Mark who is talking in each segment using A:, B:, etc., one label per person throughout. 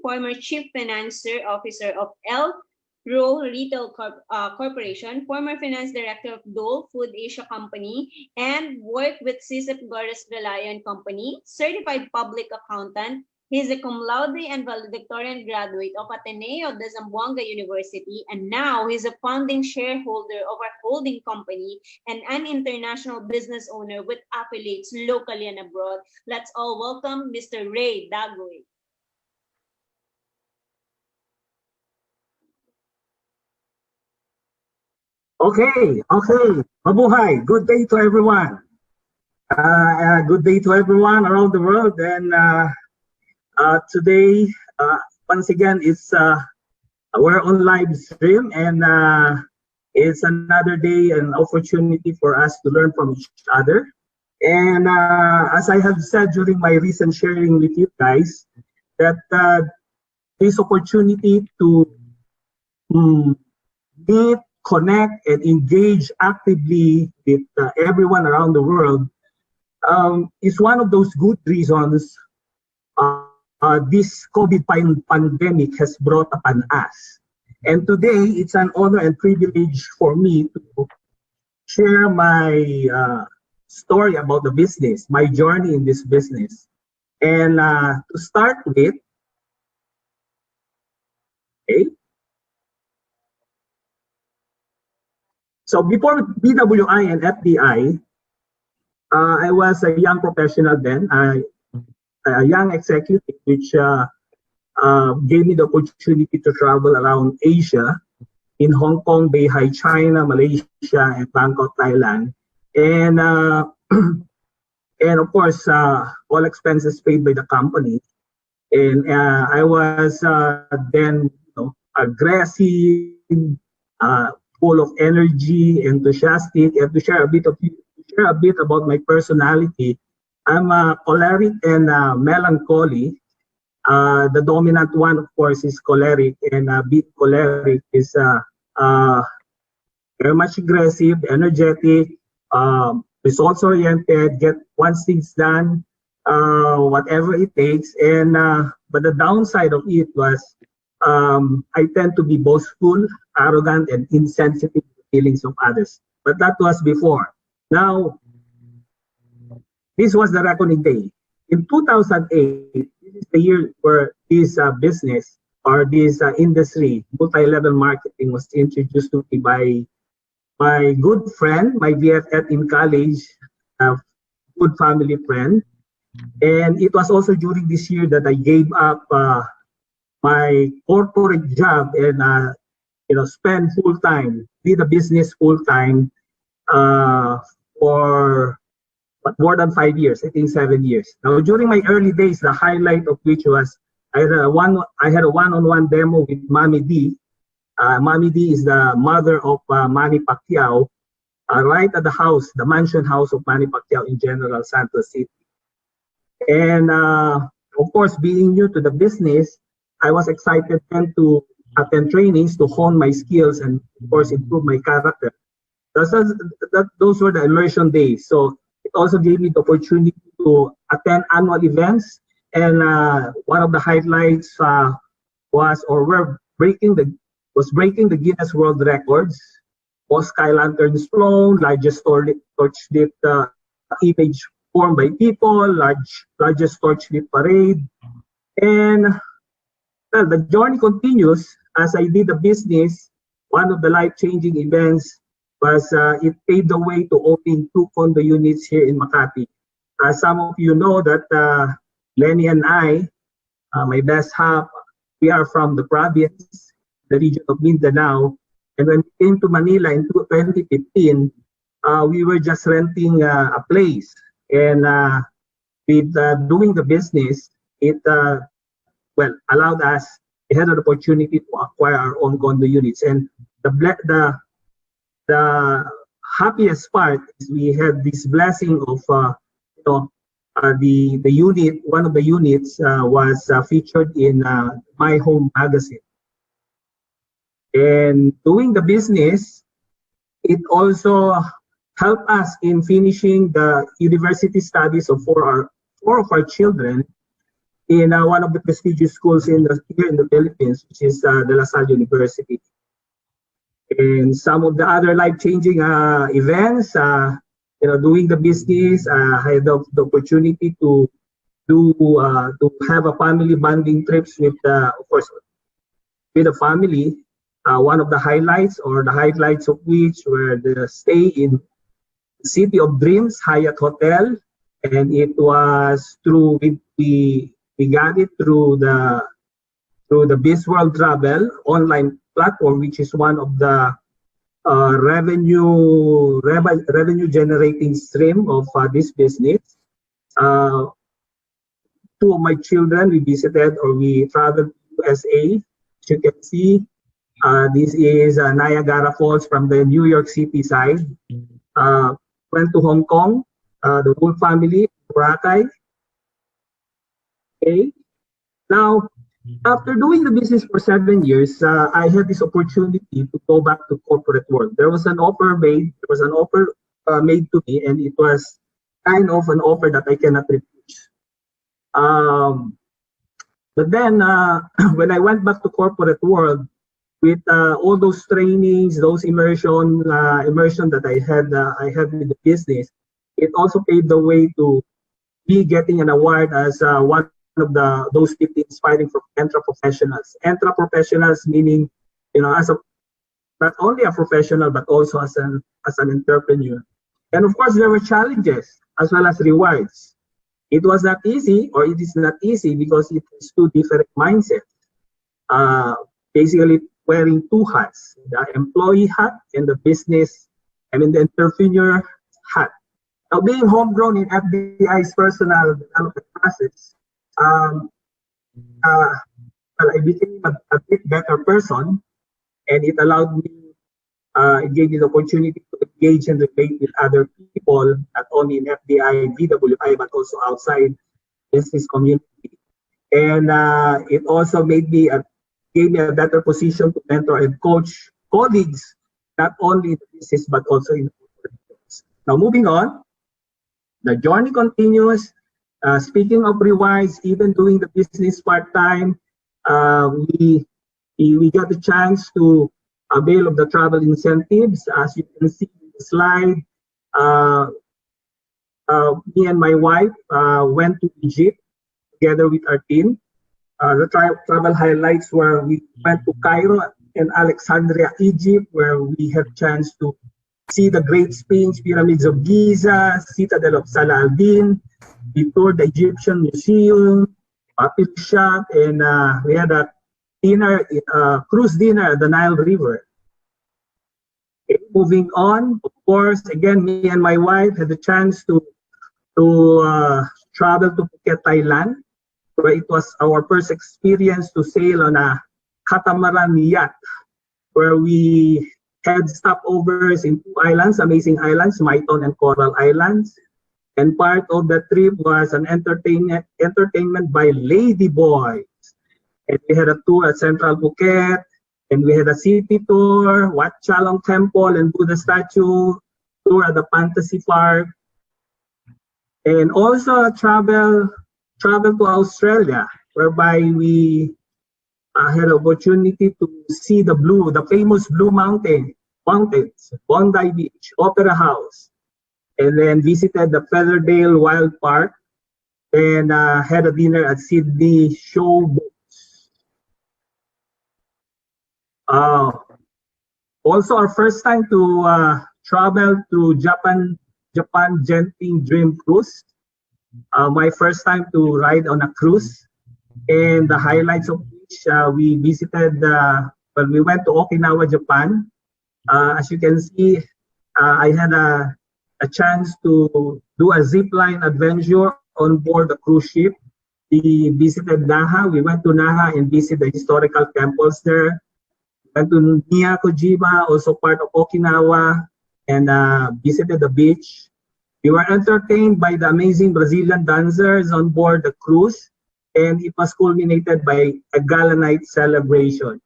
A: former Chief Financier Officer of L. Rowe Retail Corporation, former Finance Director of Dole Food Asia Company, and worked with CISIP Gores Reliant Company, certified public accountant. He is a cum laude and valedictorian graduate of Ateneo de Zamboanga University, and now he's a founding shareholder of our holding company and an international business owner with affiliates locally and abroad. Let's all welcome Mr. Ray Dagoy.
B: Okay. Mabuhay. Good day to everyone. Good day to everyone around the world. And today, once again, we're on live stream, and it's another day, an opportunity for us to learn from each other. And as I have said during my recent sharing with you guys, that this opportunity to meet, connect, and engage actively with everyone around the world is one of those good reasons this COVID pandemic has brought upon us. And today, it's an honor and privilege for me to share my story about the business, my journey in this business. And to start with, okay. So before BWI and FDI, I was a young professional then, a young executive, which gave me the opportunity to travel around Asia, in Hong Kong, Beihai, China, Malaysia, and Bangkok, Thailand. And of course, all expenses paid by the company. And I was then aggressive, full of energy, enthusiastic. And to share a bit about my personality, I'm choleric and melancholy. The dominant one, of course, is choleric, and being choleric is very much aggressive, energetic, results-oriented, get once things done, whatever it takes. And but the downside of it was I tend to be boastful, arrogant, and insensitive to the feelings of others. But that was before. Now, this was the reckoning day. In 2008, this is the year where this business or this industry, multi-level marketing, was introduced to me by my good friend, my BFF in college, a good family friend. And it was also during this year that I gave up my corporate job and spend full time, did the business full time for more than 5 years, I think 7 years. Now during my early days, the highlight of which was I had a one-on-one demo with Mommy D. Mommy D is the mother of Manny Pacquiao, right at the house, the mansion house of Manny Pacquiao in General Santos City. And of course, being new to the business, I was excited then to attend trainings to hone my skills and, of course, improve my character. Those were the immersion days. So it also gave me the opportunity to attend annual events. And one of the highlights was breaking the Guinness World Records. Most sky lanterns flown, largest torch-lit image formed by people, largest torch-lit parade. And well, the journey continues as I did the business. One of the life-changing events was it paved the way to opening 2 condo units here in Makati. Some of you know that Lenny and I, my best half, we are from the province, the region of Mindanao. And when we came to Manila in 2015, we were just renting a place. And with doing the business, it allowed us, we had an opportunity to acquire our own condo units. And the happiest part is we had this blessing of the unit. One of the units was featured in My Home magazine. And doing the business, it also helped us in finishing the university studies of four of our children in one of the prestigious schools here in the Philippines, which is the La Salle University. And some of the other life-changing events, doing the business, I had the opportunity to have a family bonding trips with, of course, with the family. One of the highlights of which were the stay in City of Dreams Hyatt Hotel, and it was through we got it through the BzzWorld Travel online platform, which is one of the revenue generating stream of this business. Two of my children, we visited or we traveled to USA. As you can see, this is Niagara Falls from the New York City side. Went to Hong Kong, the whole family, Boracay. Okay. Now, after doing the business for 7 years, I had this opportunity to go back to corporate world. There was an offer made. Made to me, and it was kind of an offer that I cannot refuse. But then, when I went back to corporate world, with all those trainings, those immersion that I had with the business, it also paved the way to me getting an award as one of those 50 inspiring professionals. Professionals meaning, as not only a professional but also as an entrepreneur. And of course, there were challenges as well as rewards. It was not easy, or it is not easy, because it is two different mindsets. Basically, wearing two hats: the employee hat and the the entrepreneur hat. Now, being homegrown in FDI's personal development process, I became a bit better person, and it allowed me, it gave me the opportunity to engage and relate with other people, not only in FDI, BWI, but also outside business community. And it also gave me a better position to mentor and coach colleagues, not only in the business, but also in the corporate business. Now, moving on, the journey continues. Speaking of rewards, even doing the business part-time, we got the chance to avail of the travel incentives. As you can see in the slide, me and my wife went to Egypt together with our team. The travel highlights were we went to Cairo and Alexandria, Egypt, where we had a chance to see the Great Sphinx, Pyramids of Giza, Citadel of Salah al-Din. We toured the Egyptian Museum, Papil Shop, and we had a cruise dinner at the Nile River. Okay, moving on, of course, again, me and my wife had the chance to travel to Phuket, Thailand, where it was our first experience to sail on a catamaran yacht, where we had stopovers in two islands, amazing islands, Maiton and Coral Islands. And part of the trip was an entertainment by Lady Boys. And we had a tour at Central Phuket, and we had a city tour, Wat Chalong Temple and Buddha statue, tour at the Fantasy Park, and also travel to Australia, whereby we had an opportunity to see the famous Blue Mountains, Bondi Beach, Opera House, and then visited the Featherdale Wild Park, and had a dinner at Sydney Showboats. Also, our first time to travel to Japan Genting Dream Cruise. My first time to ride on a cruise, and the highlights of which we visited. We went to Okinawa, Japan. As you can see, I had a chance to do a zip line adventure on board the cruise ship. We visited Naha. We went to Naha and visited the historical temples there. Went to Miyako-jima, also part of Okinawa, and visited the beach. We were entertained by the amazing Brazilian dancers on board the cruise, and it was culminated by a gala night celebration.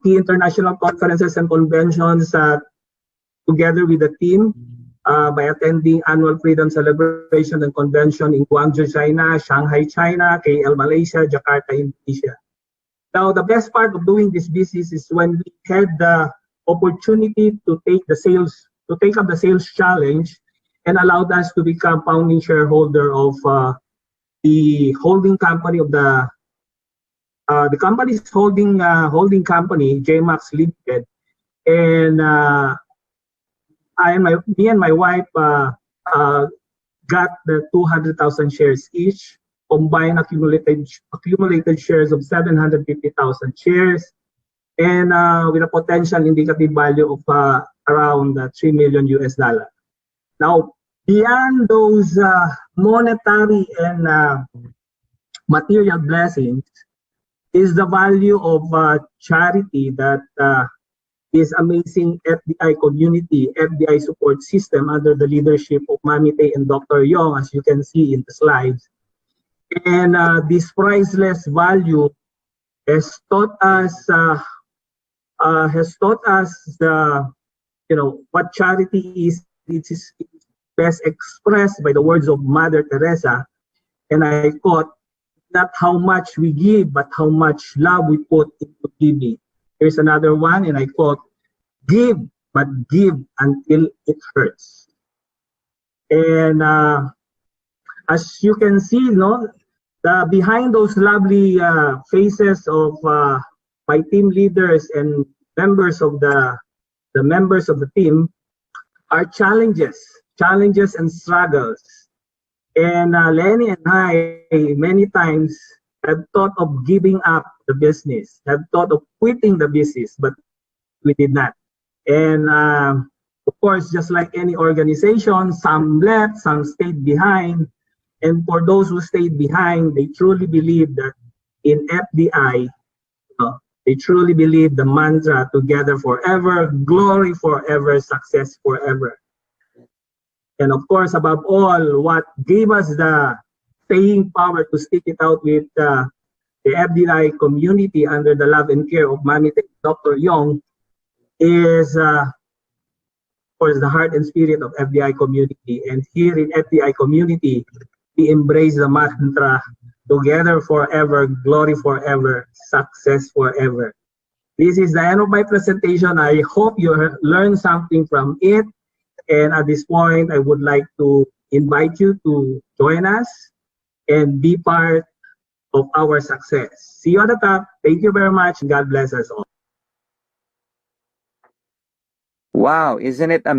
B: Key international conferences and conventions together with the team. by attending annual Freedom Celebration and Convention in Guangzhou, China, Shanghai, China, KL, Malaysia, Jakarta, Indonesia. Now, the best part of doing this business is when we had the opportunity to take up the sales challenge and allowed us to become founding shareholder of the holding company of the company's holding company, JMAX Limited, and me and my wife got the 200,000 shares each, combined accumulated shares of 750,000 shares, and with a potential indicative value of around $3 million US. Now, beyond those monetary and material blessings is the value of charity that is amazing FDI community, FDI support system under the leadership of Mami Tay and Dr. Yong, as you can see in the slides. And this priceless value has taught us what charity is. It is best expressed by the words of Mother Teresa, and I quote, "Not how much we give, but how much love we put into giving." Here's another one, and I quote, "Give, but give until it hurts." And as you can see, behind those lovely faces of my team leaders and members of the team are challenges and struggles. And Lenny and I many times have thought of giving up the business, have thought of quitting the business, but we did not. And of course, just like any organization, some left, some stayed behind. And for those who stayed behind, they truly believe that in FDI, they truly believe the mantra, together forever, glory forever, success forever. And of course, above all, what gave us the staying power to stick it out with the FDI community under the love and care of Mami Dr. Yong is, of course, the heart and spirit of FDI community. And here in FDI community, we embrace the mantra, together forever, glory forever, success forever. This is the end of my presentation. I hope you learned something from it. And at this point, I would like to invite you to join us and be part of our success. See you at the top. Thank you very much. God bless us all.
C: Wow, isn't it amazing?